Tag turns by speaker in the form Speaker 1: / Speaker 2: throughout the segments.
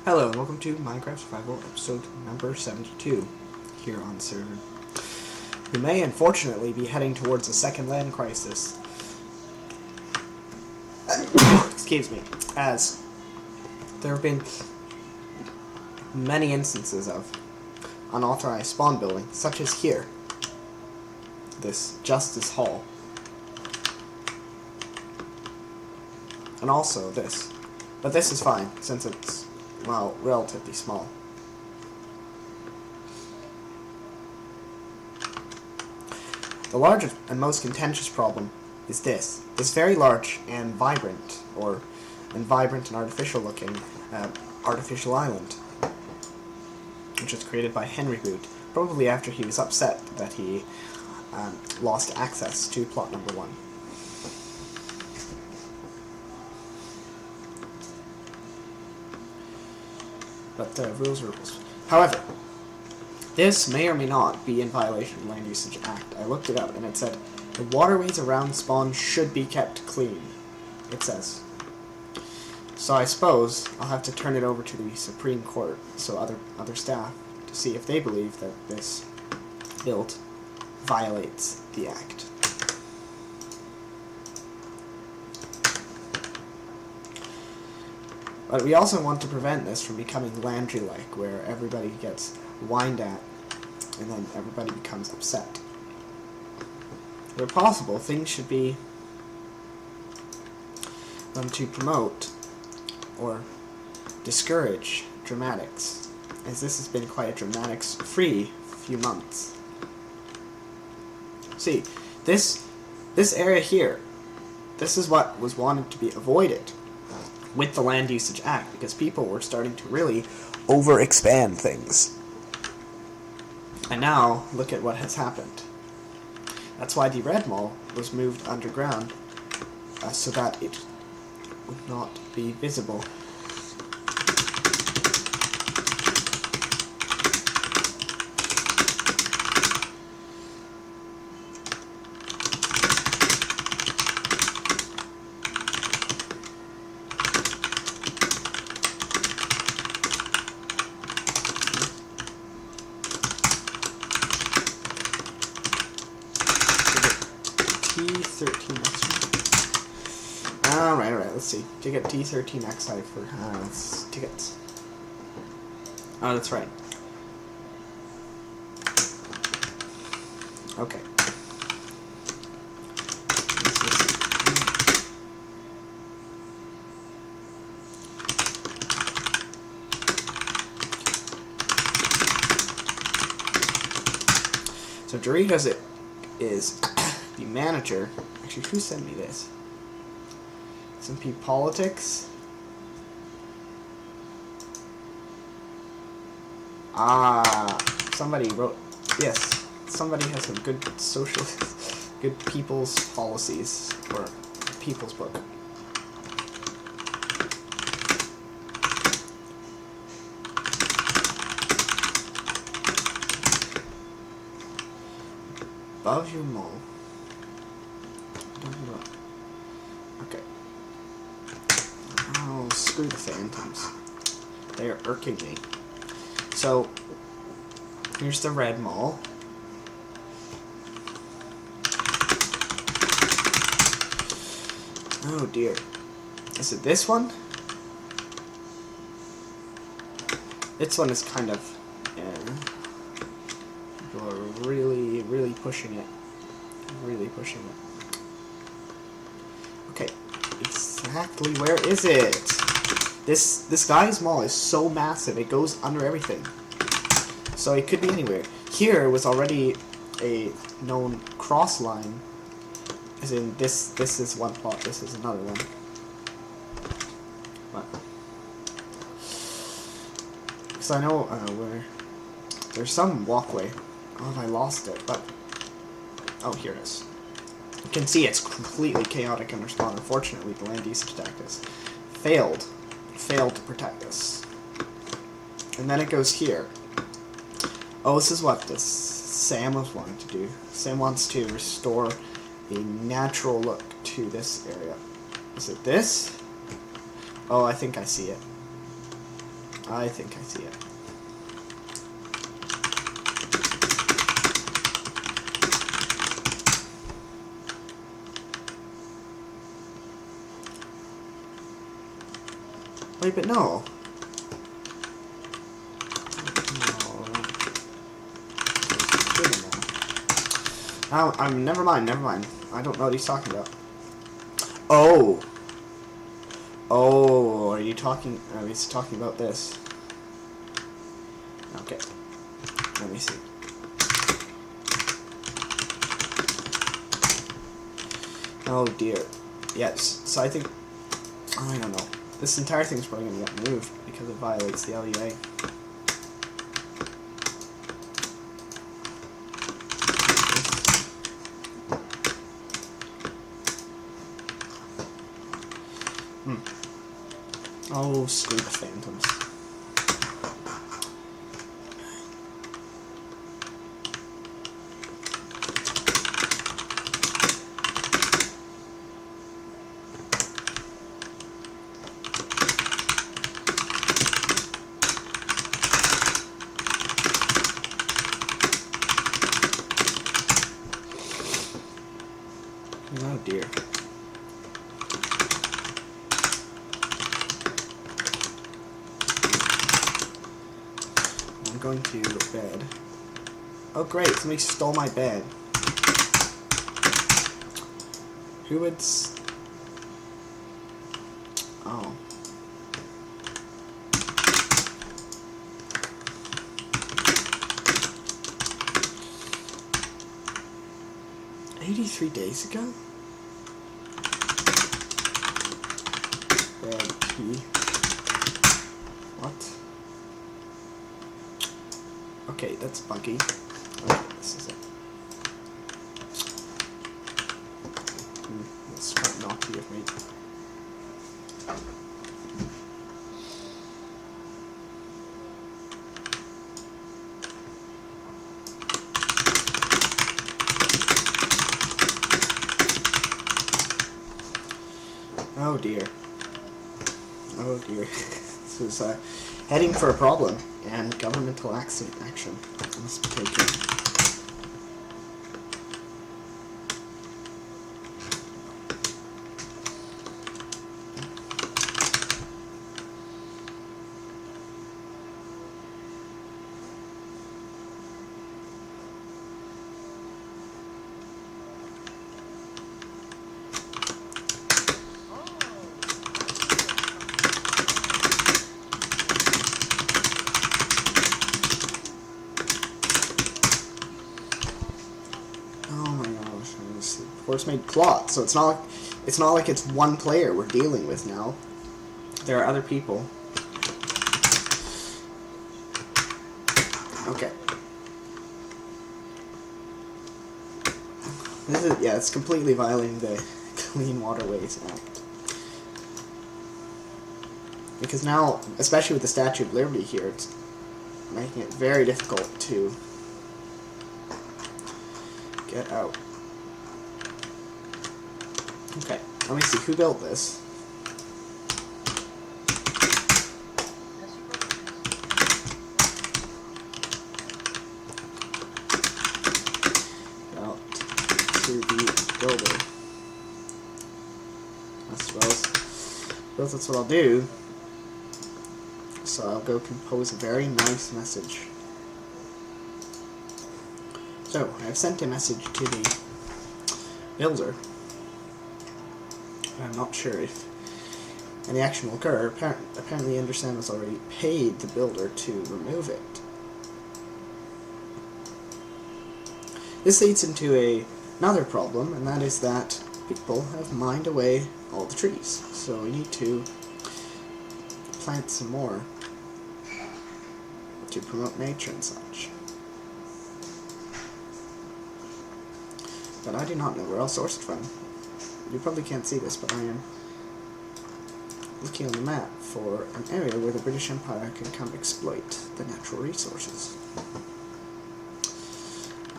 Speaker 1: Hello and welcome to Minecraft Survival episode number 72 here on the server. We may unfortunately be heading towards a second land crisis. Excuse me. As there have been many instances of unauthorized spawn building, such as here. This Justice Hall. And also this. But this is fine, since it's, well, relatively small. The largest and most contentious problem is this. This very large and vibrant, and artificial looking, artificial island. Which was created by Henry Boot, probably after he was upset that he lost access to plot number 1. But rules are rules. However, this may or may not be in violation of the Land Usage Act. I looked it up and it said, the waterways around spawn should be kept clean, it says. So I suppose I'll have to turn it over to the Supreme Court, so other staff, to see if they believe that this build violates the Act. But we also want to prevent this from becoming Landry-like, where everybody gets whined at, and then everybody becomes upset. Where possible, things should be done to promote or discourage dramatics, as this has been quite a dramatics-free few months. See, this area here, this is what was wanted to be avoided with the Land Usage Act, because people were starting to really overexpand things. And now, look at what has happened. That's why the Red Mall was moved underground, so that it would not be visible. T13X. Alright, let's see. Ticket T13XI for tickets. Oh, that's right. Okay. So Doritos is the manager. Actually, who sent me this? SMP Politics. Somebody wrote. Yes, somebody has some good social, good people's policies, or people's book. Above your mall. Okay. Oh, screw the phantoms. They are irking me. So, here's the Red Mall. Oh dear. Is it this one? This one is kind of... people are really pushing it. Really pushing it. Okay, exactly where is it? This guy's mall is so massive, it goes under everything. So it could be anywhere. Here was already a known cross line, as in this is one plot, this is another one. But because I know where there's some walkway. Oh, I lost it, but oh, here it is. You can see it's completely chaotic in respawn. Unfortunately, the Land Usage Act has failed to protect us. And then it goes here. Oh, this is what this Sam was wanting to do. Sam wants to restore a natural look to this area. Is it this? Oh, I think I see it. I think I see it. Wait, but no. No. I'm never mind. I don't know what he's talking about. Oh. Oh, are you talking? Oh, he's talking about this. Okay. Let me see. Oh dear. Yes. So I think I don't know. This entire thing's probably gonna get moved because it violates the LUA. Oh, screw the phantoms. Oh dear. I'm going to bed. Oh great, somebody stole my bed. Who would oh. "83 days ago?" Bed key. What? Okay, that's buggy. Okay, this is it. That's quite naughty of me. Oh dear. Oh dear. This is heading for a problem, and governmental action must be taken. Of course, made plot, so it's not like it's one player we're dealing with now. There are other people. Okay. This is it's completely violating the Clean Waterways Act. Because now, especially with the Statue of Liberty here, it's making it very difficult to get out. Okay, let me see, who built this? Out to the builder. I suppose that's what I'll do. So I'll go compose a very nice message. So, I've sent a message to the builder. I'm not sure if any action will occur. Apparently, Understand has already paid the builder to remove it. This leads into another problem, and that is that people have mined away all the trees. So we need to plant some more to promote nature and such. But I do not know where I'll source it from. You probably can't see this, but I am looking on the map for an area where the British Empire can come exploit the natural resources.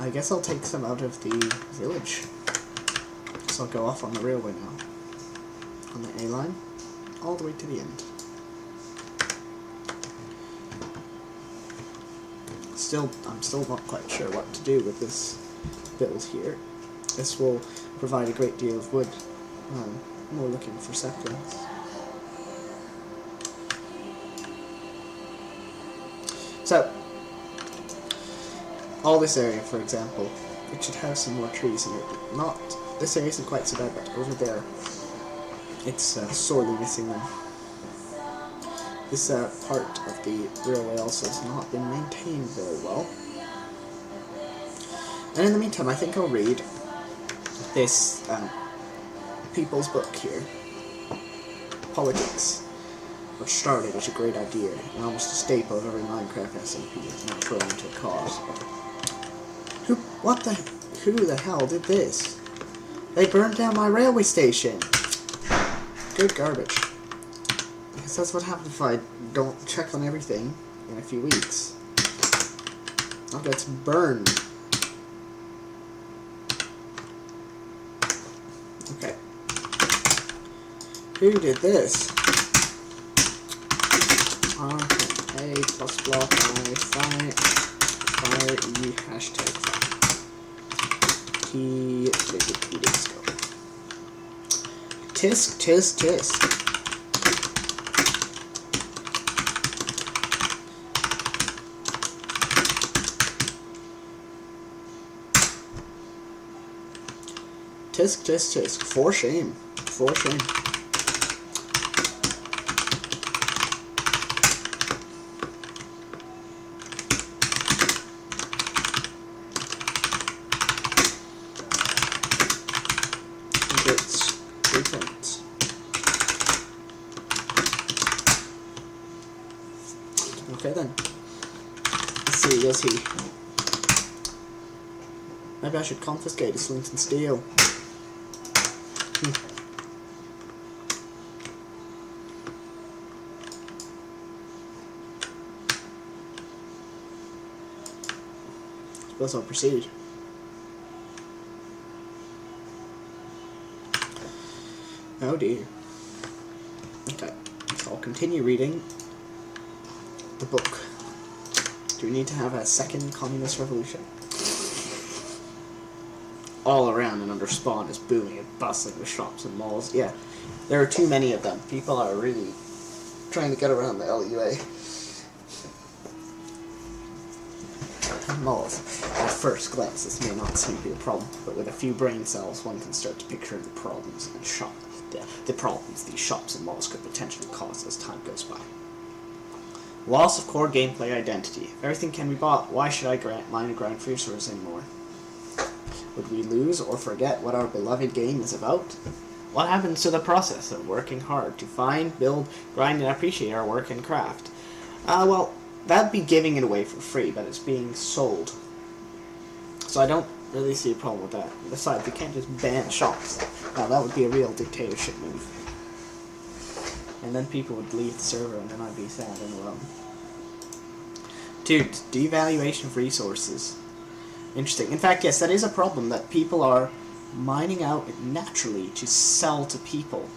Speaker 1: I guess I'll take some out of the village. So I'll go off on the railway now. On the A line, all the way to the end. I'm still not quite sure what to do with this build here. This will provide a great deal of wood. More looking for saplings. So, all this area, for example, it should have some more trees in it. This area isn't quite so bad, but over there, it's sorely missing them. This part of the railway also has not been maintained very well. And in the meantime, I think I'll read this people's book here, Politics, which started as a great idea and almost a staple of every Minecraft SMP is now thrown into a cause. Who the hell did this? They burned down my railway station! Good garbage. Because that's what happens if I don't check on everything in a few weeks. I'll get burned. Okay. Who did this? A plus block I fire E hashtag fire. T disco. Tisk. Tisk. For shame. It's 3 points. Okay then. Let's see, does he? Maybe I should confiscate his flint and steel. Suppose I'll proceed. Oh dear. Okay, so I'll continue reading the book. Do we need to have a second communist revolution? All around and under spawn is booming and bustling with shops and malls. Yeah, there are too many of them. People are really trying to get around the LUA. And malls. At first glance, this may not seem to be a problem, but with a few brain cells, one can start to picture the problems and the problems these shops and malls could potentially cause as time goes by. Loss of core gameplay identity. If everything can be bought, why should I mine and grind for resources anymore? Would we lose or forget what our beloved game is about? What happens to the process of working hard to find, build, grind, and appreciate our work and craft? Well, that'd be giving it away for free, but it's being sold. So I don't really see a problem with that. Besides, we can't just ban shops. Now, that would be a real dictatorship move. And then people would leave the server, and then I'd be sad and alone. 2. Devaluation of resources. Interesting. In fact, yes, that is a problem, that people are mining out naturally to sell to people.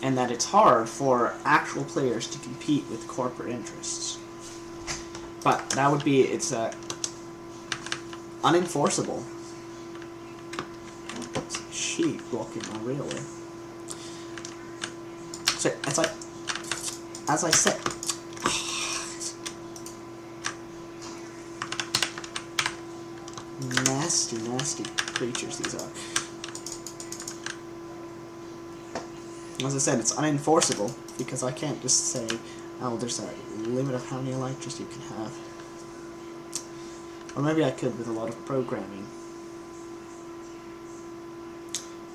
Speaker 1: And that it's hard for actual players to compete with corporate interests. But that would be, it's unenforceable. Sheep blocking my railway. So, as I said, nasty creatures these are. As I said, it's unenforceable because I can't just say, oh, there's a limit of how many electricity you can have. Or maybe I could with a lot of programming.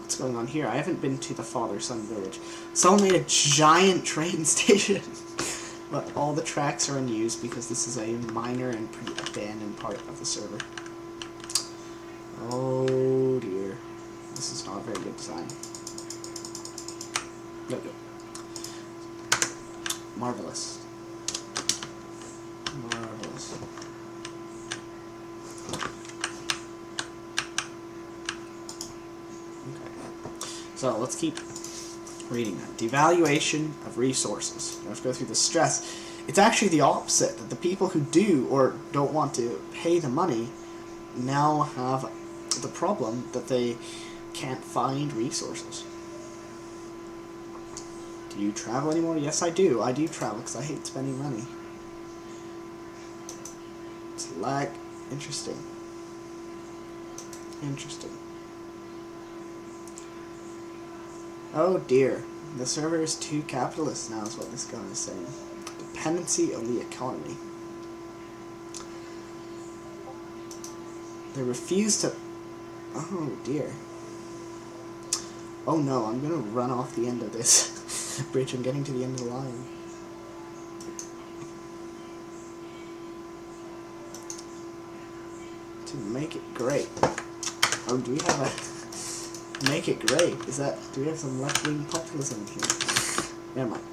Speaker 1: What's going on here? I haven't been to the father-son village. Someone made a giant train station. But all the tracks are unused because this is a minor and pretty abandoned part of the server. Oh dear. This is not a very good design. No good. Marvelous. Marvelous. Okay. So let's keep reading that. Devaluation of resources. You have to go through the stress. It's actually the opposite, that the people who do or don't want to pay the money now have the problem that they can't find resources. Do you travel anymore? Yes, I do. I do travel because I hate spending money. It's lag. Interesting. Interesting. Oh dear. The server is too capitalist now is what this guy is saying. Dependency of the economy. They refuse to... Oh dear. Oh no, I'm gonna run off the end of this bridge. I'm getting to the end of the line. To make it great. Oh, do we have a... Make it great? Is that... Do we have some left-wing populism here? Never mind.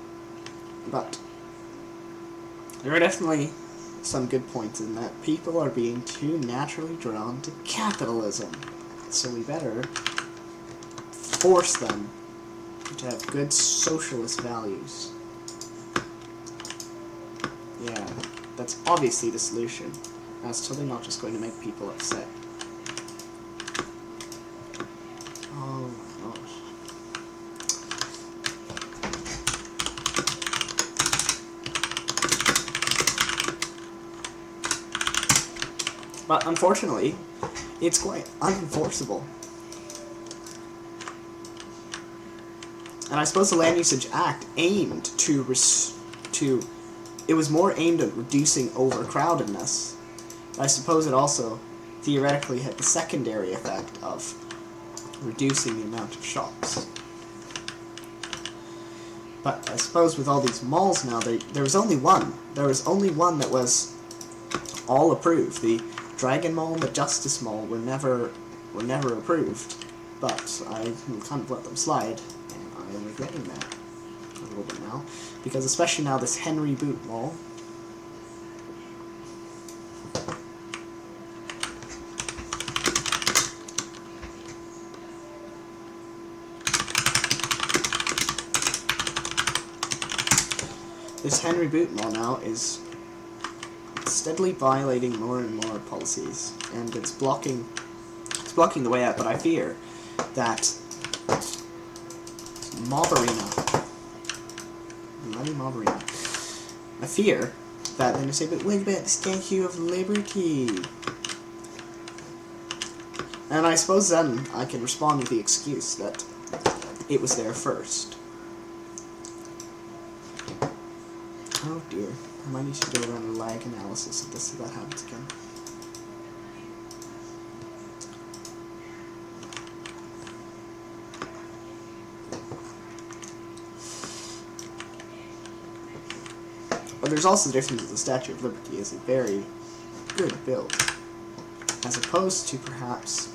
Speaker 1: But... there are definitely some good points in that people are being too naturally drawn to capitalism. So we better force them to have good socialist values. Yeah, that's obviously the solution. That's totally not just going to make people upset. Oh my gosh. But unfortunately, it's quite unenforceable. And I suppose the Land Usage Act aimed it was more aimed at reducing overcrowdedness. I suppose it also theoretically had the secondary effect of reducing the amount of shops. But I suppose with all these malls now, there was only one. There was only one that was all approved. The Dragon Mall and the Justice Mall were never approved. But I kind of let them slide, and I am regretting that a little bit now, because especially now this Henry Boot Mall. This Henry Boot Mall now is steadily violating more and more policies, and it's blocking the way out. But I fear that Mob Arena, bloody Mob Arena, I fear that they're going to say, but what about the Statue of Liberty? And I suppose then I can respond with the excuse that it was there first. Oh dear, I might need to do a run a lag analysis of this if that happens again. But there's also the difference that the Statue of Liberty is a very good build, as opposed to perhaps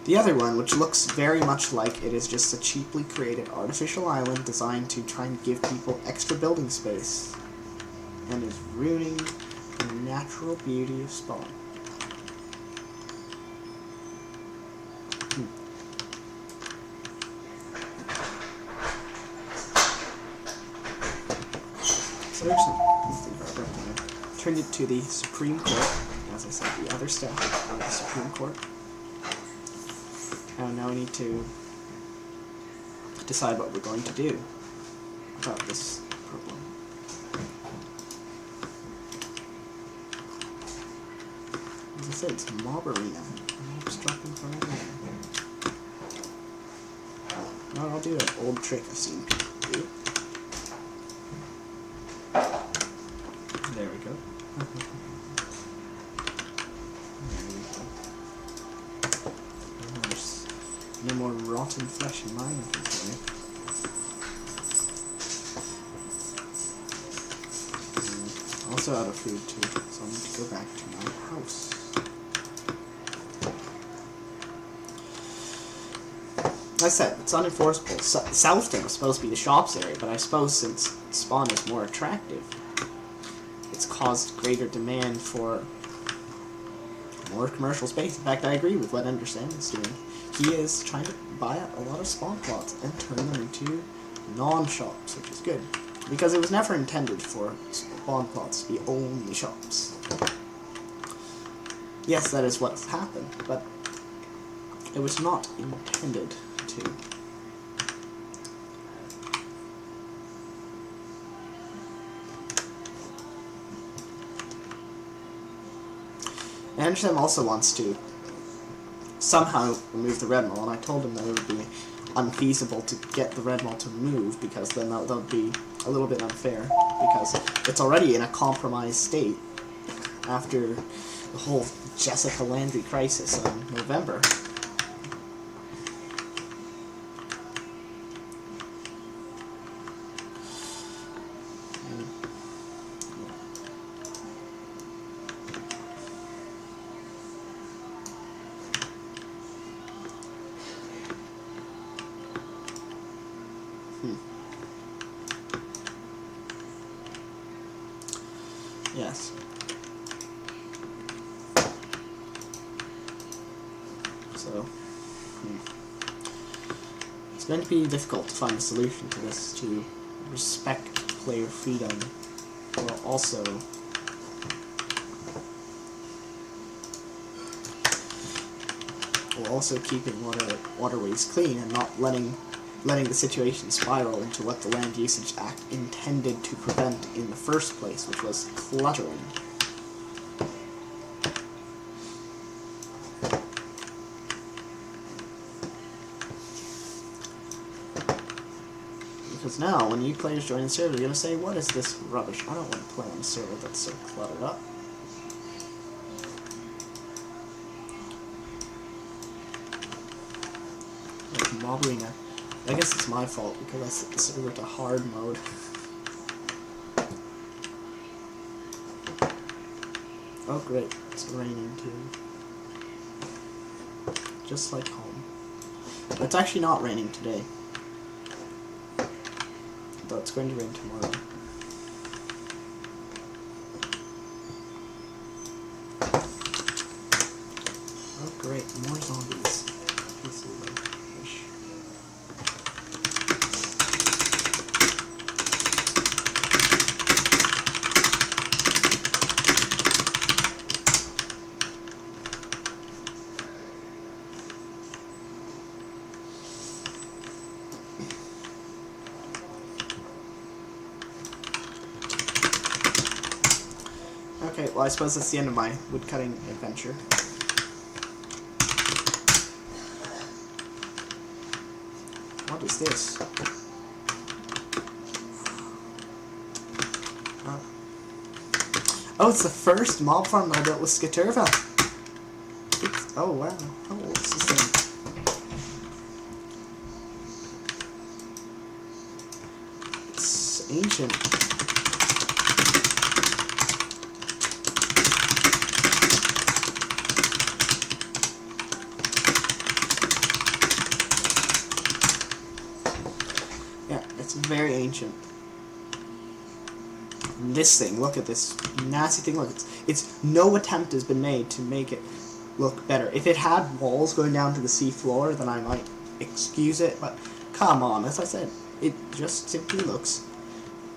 Speaker 1: the other one, which looks very much like it is just a cheaply created artificial island designed to try and give people extra building space, and is ruining the natural beauty of Spawn. So there's some... Turned it to the Supreme Court, as I said, the other staff of the Supreme Court. And now we need to decide what we're going to do about this problem. As I said, it's Mob Arena. I'm obstructing from everywhere. Now I'll do an old trick I've seen people do. There we go. No more rotten flesh in mine, unfortunately. Also out of food too, so I need to go back to my house. Like I said, it's unenforceable. Southton was supposed to be the shops area, but I suppose since Spawn is more attractive, it's caused greater demand for more commercial space. In fact, I agree with what Understand is doing. He is trying to buy a lot of spawn plots and turn them into non-shops, which is good. Because it was never intended for spawn plots to be only shops. Yes, that is what's happened, but it was not intended to. Anderson also wants to somehow remove the red mall, and I told him that it would be unfeasible to get the red mall to move, because then that would be a little bit unfair, because it's already in a compromised state after the whole Jessica Landry crisis in November. Yes. So, it's going to be difficult to find a solution to this, to respect player freedom, while also keeping waterways clean and not letting the situation spiral into what the Land Usage Act intended to prevent in the first place, which was cluttering. Because now, when new players join the server, they're going to say, what is this rubbish? I don't want to play on a server that's so cluttered up. Like Mob Arena. I guess it's my fault because I set the server to hard mode. Oh great, it's raining too. Just like home. But it's actually not raining today. Though it's going to rain tomorrow. Oh great, more zombies. Piece of fish. Okay, well I suppose that's the end of my woodcutting adventure. What is this? Oh, it's the first mob farm that I built with Skaturva. Oh wow, how old is this thing? It's ancient. It's very ancient. And this thing, look at this nasty thing. Look, it's no attempt has been made to make it look better. If it had walls going down to the sea floor, then I might excuse it. But come on, as I said, it just simply looks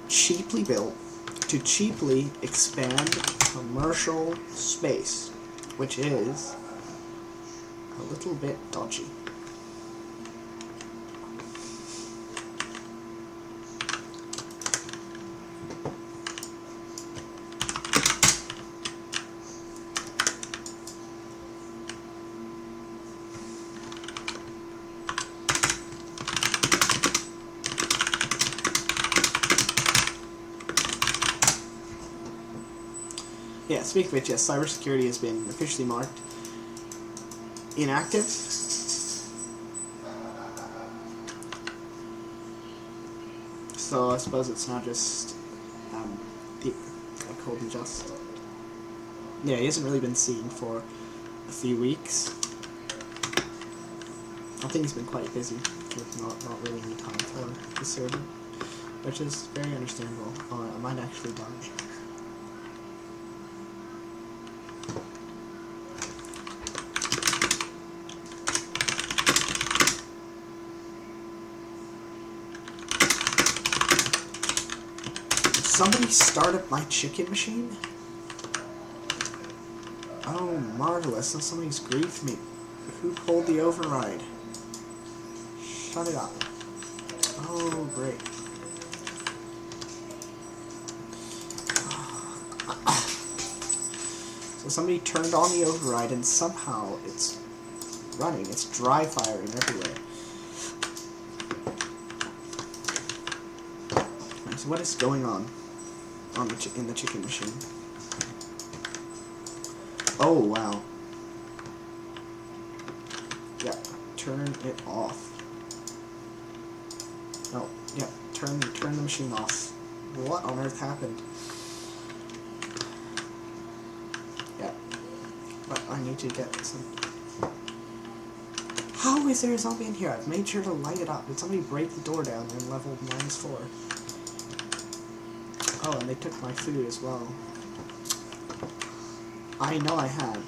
Speaker 1: cheaply built to cheaply expand commercial space, which is a little bit dodgy. Yeah, speaking of which, yes, cybersecurity has been officially marked inactive. So I suppose it's not just the code and just. Yeah, he hasn't really been seen for a few weeks. I think he's been quite busy with not really any time for the server, which is very understandable. Oh, I might actually die. somebody start up my chicken machine? Oh, marvelous. So somebody's griefed me. Who pulled the override? Shut it up. Oh, great. So somebody turned on the override and somehow it's running. It's dry firing everywhere. So what is going on in the chicken machine? Oh, wow. Yeah, turn it off. Oh, yeah, turn the machine off. What on earth happened? Yeah, but I need to get some... How is there a zombie in here? I've made sure to light it up. Did somebody break the door down in level -4? Oh, and they took my food as well. I know I had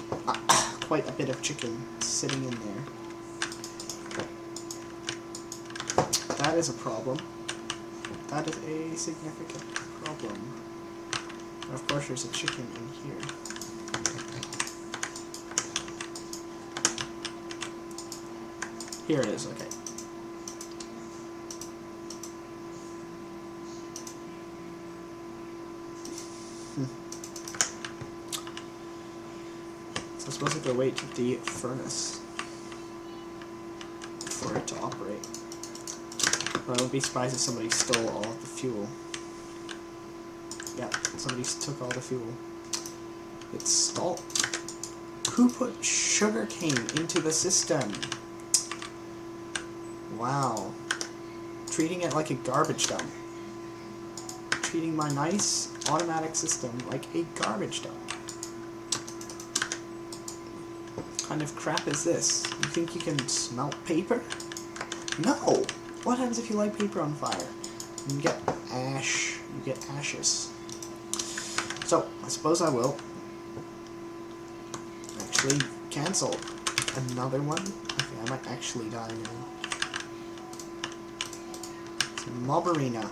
Speaker 1: quite a bit of chicken sitting in there. That is a problem. That is a significant problem. And of course there's a chicken in here. Here it is, okay. So I suppose I have to wait to the furnace for it to operate. But I would be surprised if somebody stole all of the fuel. Yeah, somebody took all the fuel. It's stalled. Who put sugar cane into the system? Wow. Treating it like a garbage dump. Treating my nice automatic system like a garbage dump. What kind of crap is this? You think you can smelt paper? No! What happens if you light paper on fire? You get ash. You get ashes. So, I suppose I will actually cancel another one. Okay, I might actually die now. It's Mob Arena.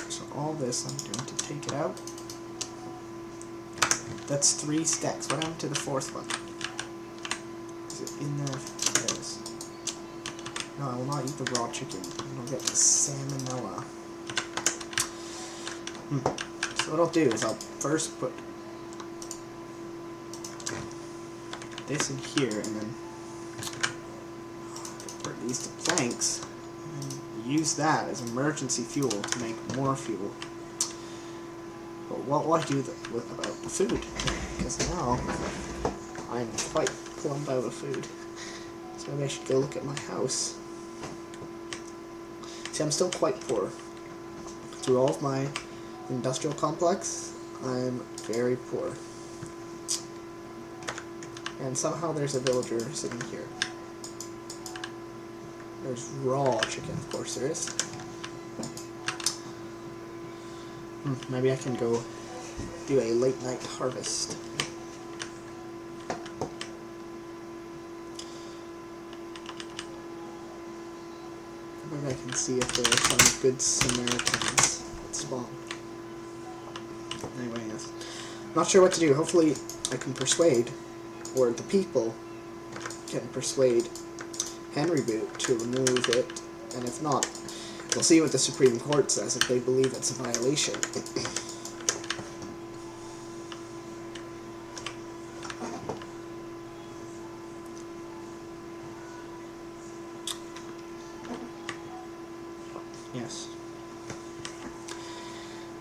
Speaker 1: So all this, I'm going to take it out. That's 3 stacks. What happened to the 4th one? Is it in there? There it is. No, I will not eat the raw chicken. I will get salmonella. So what I'll do is I'll first put this in here and then put these to planks and use that as emergency fuel to make more fuel. But what will I do about the food? Because now I'm quite plumb out of food. So maybe I should go look at my house. See, I'm still quite poor. Through all of my industrial complex, I'm very poor. And somehow there's a villager sitting here. There's raw chicken, of course there is. Maybe I can go do a late night harvest. Maybe I can see if there are some good Samaritans that spawn. Anyway, yes. Not sure what to do. Hopefully I can persuade, or the people can persuade Henry Boot to remove it, and if not, we'll see what the Supreme Court says if they believe it's a violation. Yes.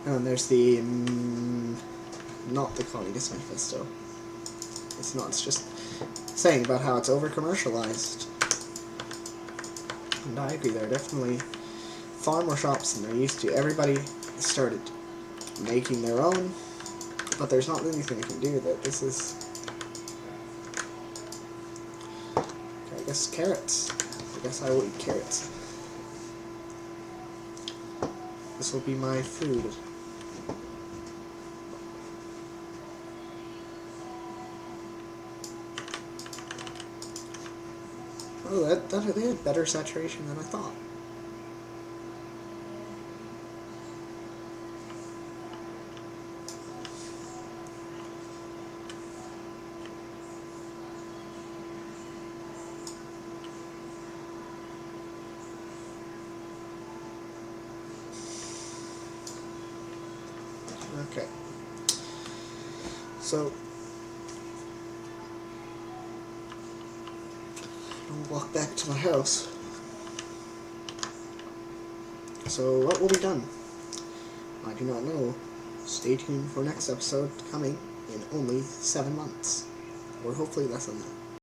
Speaker 1: And there's the not the Communist Manifesto. It's not. It's just saying about how it's over-commercialized. And I agree. There are definitely far more shops than there used to. Everybody started making their own, but there's not anything I can do with it. This is... Okay, I guess carrots. I guess I will eat carrots. This will be my food. Oh, they had better saturation than I thought. Okay. So, I'll walk back to my house. So, what will be done? I do not know. Stay tuned for next episode coming in only 7 months. Or hopefully less than that.